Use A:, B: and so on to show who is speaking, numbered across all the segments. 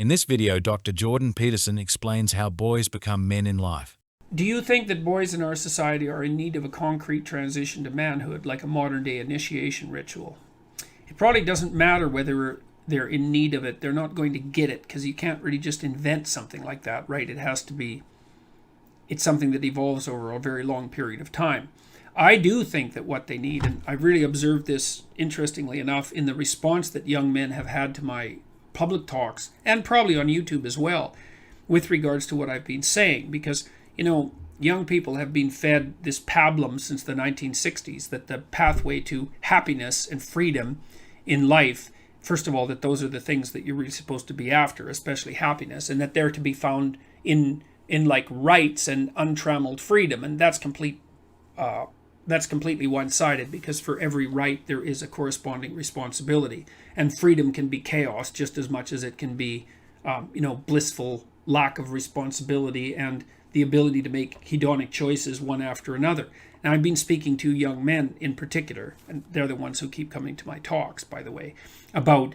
A: In this video, Dr. Jordan Peterson explains how boys become men in life.
B: Do you think that boys in our society are in need of a concrete transition to manhood, like a modern-day initiation ritual? It probably doesn't matter whether they're in need of it. They're not going to get it, because you can't really just invent something like that, right? It's something that evolves over a very long period of time. I do think that what they need, and I've really observed this, interestingly enough, in the response that young men have had to my public talks, and probably on YouTube as well, with regards to what I've been saying, because young people have been fed this pablum since the 1960s that the pathway to happiness and freedom in life, first of all, that those are the things that you're really supposed to be after, especially happiness, and that they're to be found in like rights and untrammeled freedom. And that's completely one-sided, because for every right there is a corresponding responsibility, and freedom can be chaos just as much as it can be blissful lack of responsibility and the ability to make hedonic choices one after another. Now, I've been speaking to young men in particular, and they're the ones who keep coming to my talks, by the way, about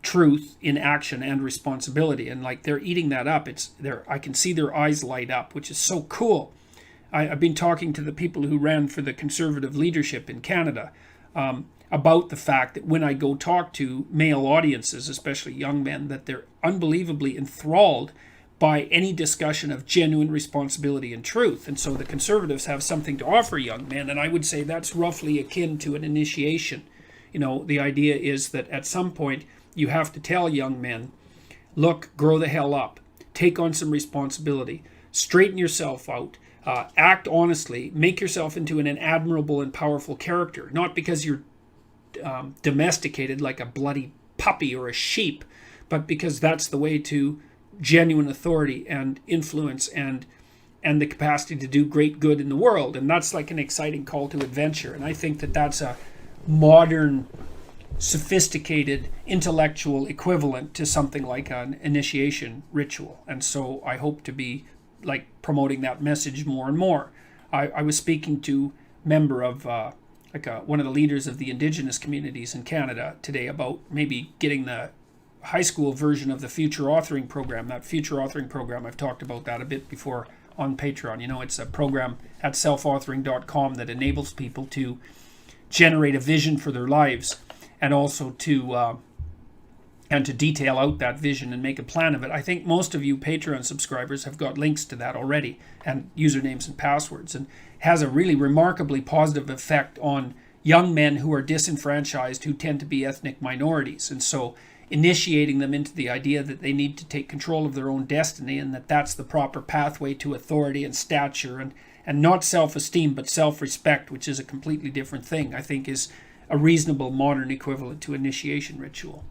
B: truth in action and responsibility, and like they're eating that up. I can see their eyes light up, which is so cool. I've been talking to the people who ran for the Conservative leadership in Canada about the fact that when I go talk to male audiences, especially young men, that they're unbelievably enthralled by any discussion of genuine responsibility and truth. And so the Conservatives have something to offer young men, and I would say that's roughly akin to an initiation. The idea is that at some point you have to tell young men, look, grow the hell up, take on some responsibility, straighten yourself out, act honestly, make yourself into an admirable and powerful character, not because you're domesticated like a bloody puppy or a sheep, but because that's the way to genuine authority and influence and the capacity to do great good in the world. And that's like an exciting call to adventure. And I think that that's a modern, sophisticated, intellectual equivalent to something like an initiation ritual. And so I hope to be like promoting that message more and more. I was speaking to a member of one of the leaders of the Indigenous communities in Canada today about maybe getting the high school version of the future authoring program. That future authoring program, I've talked about that a bit before on Patreon. It's a program at selfauthoring.com that enables people to generate a vision for their lives, and also to detail out that vision and make a plan of it. I think most of you Patreon subscribers have got links to that already, and usernames and passwords, and has a really remarkably positive effect on young men who are disenfranchised, who tend to be ethnic minorities. And so initiating them into the idea that they need to take control of their own destiny, and that that's the proper pathway to authority and stature, and not self-esteem but self-respect, which is a completely different thing, I think is a reasonable modern equivalent to initiation ritual.